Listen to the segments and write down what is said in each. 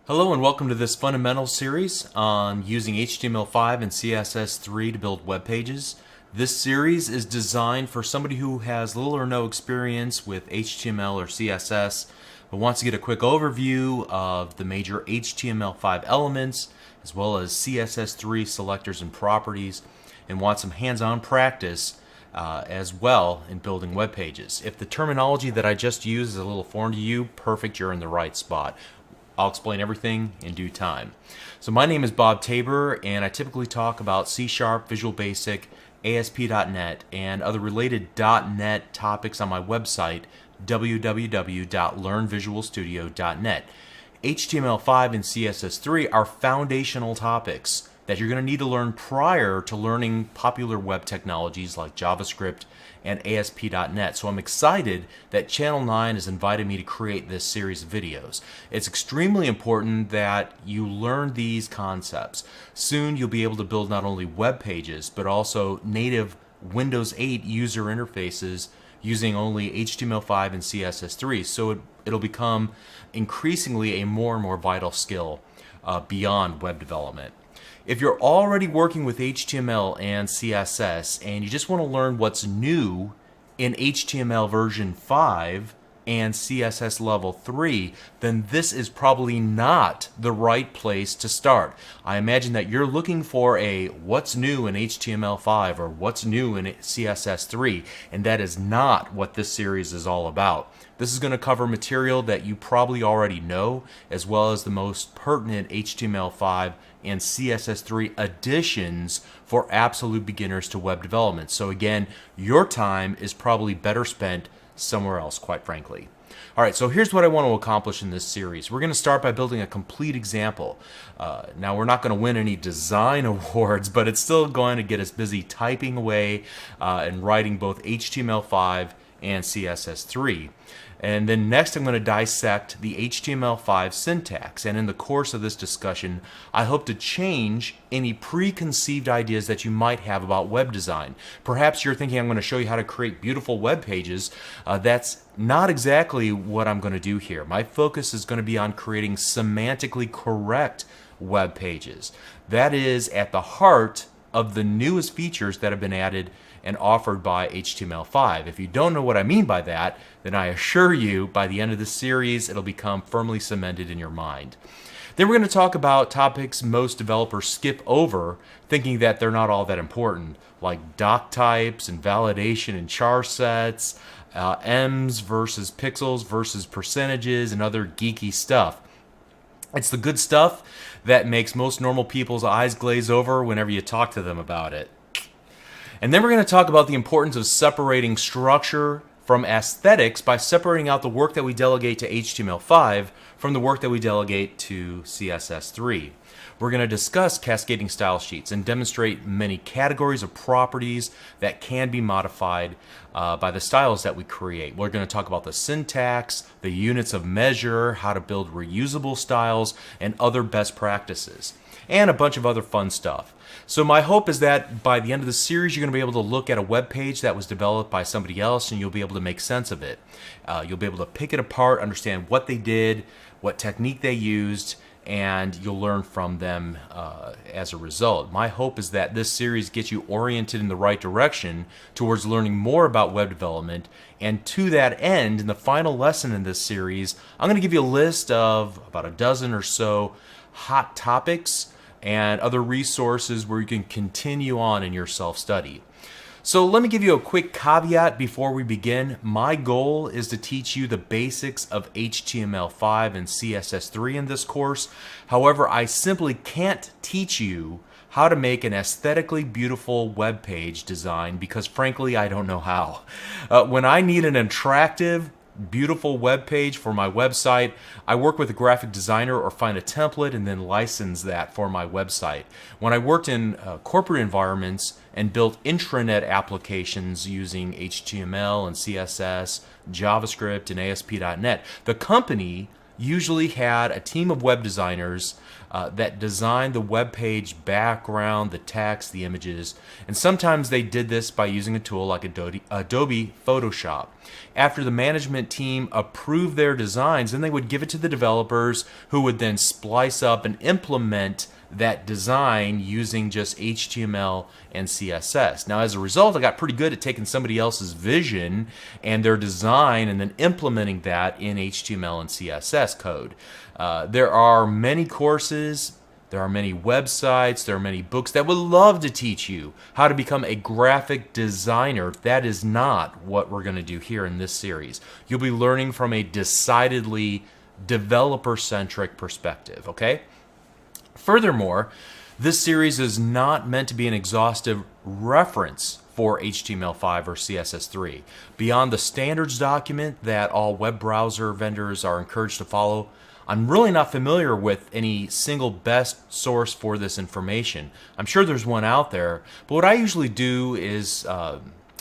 Hello and welcome to this fundamental series on using HTML5 and CSS3 to build web pages. This series is designed for somebody who has little or no experience with HTML or CSS but wants to get a quick overview of the major HTML5 elements as well as CSS3 selectors and properties and wants some hands-on practice as well in building web pages. If the terminology that I just used is a little foreign to you, perfect, you're in the right spot. I'll explain everything in due time. So my name is Bob Tabor, and I typically talk about C#, Visual Basic, ASP.NET, and other related .NET topics on my website, www.learnvisualstudio.net. HTML5 and CSS3 are foundational topics that you're going to need to learn prior to learning popular web technologies like JavaScript and ASP.NET. So I'm excited that Channel 9 has invited me to create this series of videos. It's extremely important that you learn these concepts. Soon you'll be able to build not only web pages, but also native Windows 8 user interfaces using only HTML5 and CSS3. So it'll become increasingly a more and more vital skill beyond web development. If you're already working with HTML and CSS and you just want to learn what's new in HTML version 5 and CSS level 3, then this is probably not the right place to start. I imagine that you're looking for a what's new in HTML5 or what's new in CSS 3, and that is not what this series is all about. This is going to cover material that you probably already know, as well as the most pertinent HTML5 and CSS3 additions for absolute beginners to web development. So again, your time is probably better spent somewhere else, quite frankly. All right, so here's what I want to accomplish in this series. We're going to start by building a complete example. Now, we're not going to win any design awards, but it's still going to get us busy typing away and writing both HTML5 and CSS3. And then next I'm going to dissect the HTML5 syntax. And in the course of this discussion, I hope to change any preconceived ideas that you might have about web design. Perhaps you're thinking I'm going to show you how to create beautiful web pages. That's not exactly what I'm going to do here. My focus is going to be on creating semantically correct web pages. That is at the heart of the newest features that have been added and offered by HTML5. If you don't know what I mean by that, then I assure you by the end of the series it'll become firmly cemented in your mind. Then we're going to talk about topics most developers skip over, thinking that they're not all that important, like doc types and validation and char sets, ems versus pixels versus percentages, and other geeky stuff. It's the good stuff that makes most normal people's eyes glaze over whenever you talk to them about it. And then we're going to talk about the importance of separating structure from aesthetics by separating out the work that we delegate to HTML5 from the work that we delegate to CSS3. We're going to discuss cascading style sheets and demonstrate many categories of properties that can be modified by the styles that we create. We're going to talk about the syntax, the units of measure, how to build reusable styles, and other best practices, and a bunch of other fun stuff. So my hope is that by the end of the series, you're going to be able to look at a web page that was developed by somebody else and you'll be able to make sense of it. You'll be able to pick it apart, understand what they did, what technique they used, and you'll learn from them as a result. My hope is that this series gets you oriented in the right direction towards learning more about web development. And to that end, in the final lesson in this series, I'm going to give you a list of about a dozen or so hot topics and other resources where you can continue on in your self-study. So let me give you a quick caveat before we begin. My goal is to teach you the basics of HTML5 and CSS3 in this course. However, I simply can't teach you how to make an aesthetically beautiful web page design because frankly, I don't know how. When I need an attractive, beautiful web page for my website, I work with a graphic designer or find a template and then license that for my website. When I worked in corporate environments and built intranet applications using HTML and CSS, JavaScript, and ASP.NET, the company usually had a team of web designers that designed the web page background, the text, the images, and sometimes they did this by using a tool like Adobe Photoshop. After the management team approved their designs, then they would give it to the developers who would then splice up and implement that design using just HTML and CSS. Now, as a result, I got pretty good at taking somebody else's vision and their design and then implementing that in HTML and CSS code. There are many courses, there are many websites, there are many books that would love to teach you how to become a graphic designer. That is not what we're going to do here in this series. You'll be learning from a decidedly developer-centric perspective, okay? Furthermore, this series is not meant to be an exhaustive reference for HTML5 or CSS3. Beyond the standards document that all web browser vendors are encouraged to follow, I'm really not familiar with any single best source for this information. I'm sure there's one out there, but what I usually do is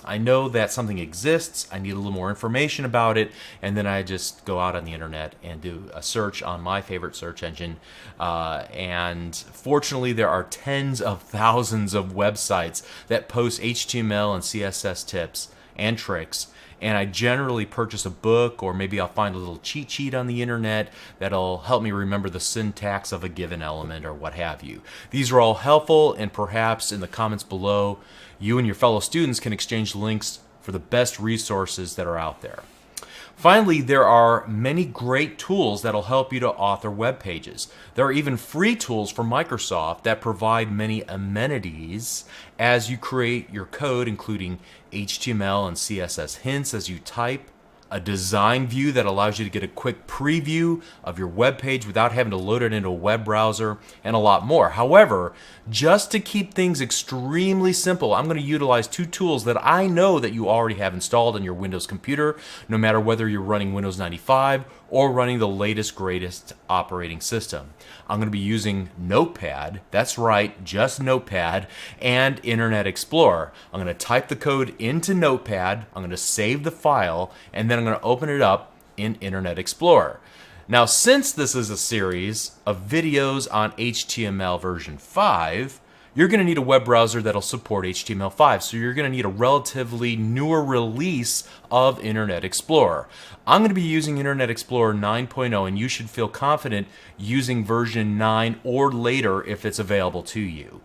I know that something exists, I need a little more information about it, and then I just go out on the internet and do a search on my favorite search engine. And fortunately, there are tens of thousands of websites that post HTML and CSS tips and tricks. And I generally purchase a book, or maybe I'll find a little cheat sheet on the internet that'll help me remember the syntax of a given element or what have you. These are all helpful, and perhaps in the comments below, you and your fellow students can exchange links for the best resources that are out there. Finally, there are many great tools that'll help you to author web pages. There are even free tools from Microsoft that provide many amenities as you create your code, including HTML and CSS hints as you type, a design view that allows you to get a quick preview of your web page without having to load it into a web browser, and a lot more. However, just to keep things extremely simple, I'm going to utilize two tools that I know that you already have installed on your Windows computer, no matter whether you're running Windows 95 or running the latest, greatest operating system. I'm going to be using Notepad, that's right, just Notepad, and Internet Explorer. I'm going to type the code into Notepad, I'm going to save the file, and then I'm going to open it up in Internet Explorer. Now, since this is a series of videos on HTML version 5, you're going to need a web browser that'll support HTML5, so you're going to need a relatively newer release of Internet Explorer. I'm going to be using Internet Explorer 9.0, and you should feel confident using version 9 or later if it's available to you.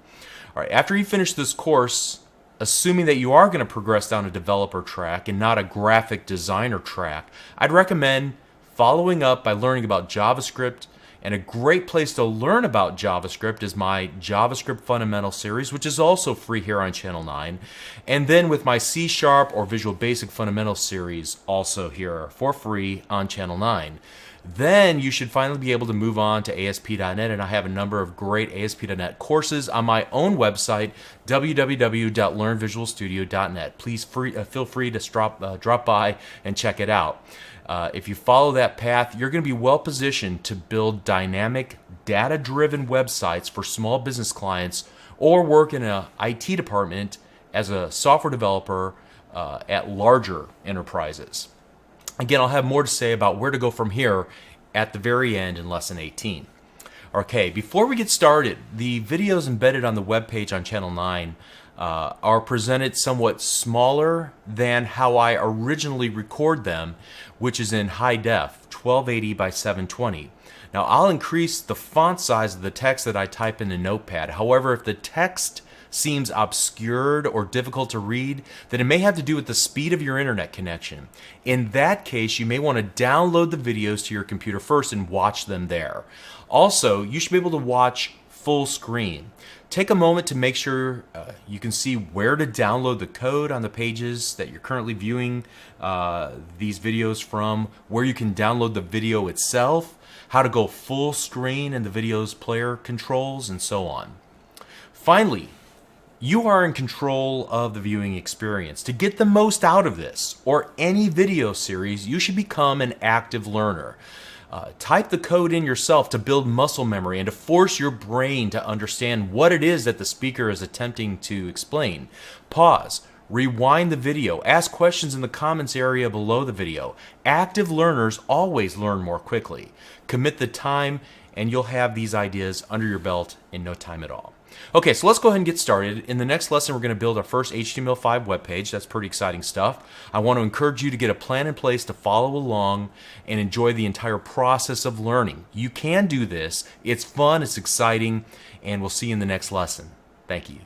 All right, after you finish this course, assuming that you are going to progress down a developer track and not a graphic designer track, I'd recommend following up by learning about JavaScript. And a great place to learn about JavaScript is my JavaScript Fundamental series, which is also free here on Channel 9. And then with my C# or Visual Basic Fundamental series, also here for free on Channel 9. Then you should finally be able to move on to ASP.NET, and I have a number of great ASP.NET courses on my own website, www.learnvisualstudio.net. Please feel free to drop by and check it out. If you follow that path, you're going to be well positioned to build dynamic, data-driven websites for small business clients, or work in an IT department as a software developer at larger enterprises. Again, I'll have more to say about where to go from here at the very end in Lesson 18. Okay, before we get started, the videos embedded on the webpage on Channel 9 are presented somewhat smaller than how I originally record them, which is in high def, 1280 by 720. Now, I'll increase the font size of the text that I type into Notepad. However, if the text seems obscured or difficult to read, then it may have to do with the speed of your internet connection. In that case, you may want to download the videos to your computer first and watch them there. Also, you should be able to watch full screen. Take a moment to make sure you can see where to download the code on the pages that you're currently viewing these videos from, where you can download the video itself, how to go full screen in the video's player controls, and so on. Finally, you are in control of the viewing experience. To get the most out of this or any video series, you should become an active learner. Type the code in yourself to build muscle memory and to force your brain to understand what it is that the speaker is attempting to explain. Pause, Rewind the video. Ask questions in the comments area below the video. Active learners always learn more quickly. Commit the time and you'll have these ideas under your belt in no time at all. Okay, so let's go ahead and get started. In the next lesson, we're going to build our first HTML5 web page. That's pretty exciting stuff. I want to encourage you to get a plan in place to follow along and enjoy the entire process of learning. You can do this. It's fun, it's exciting, and we'll see you in the next lesson. Thank you.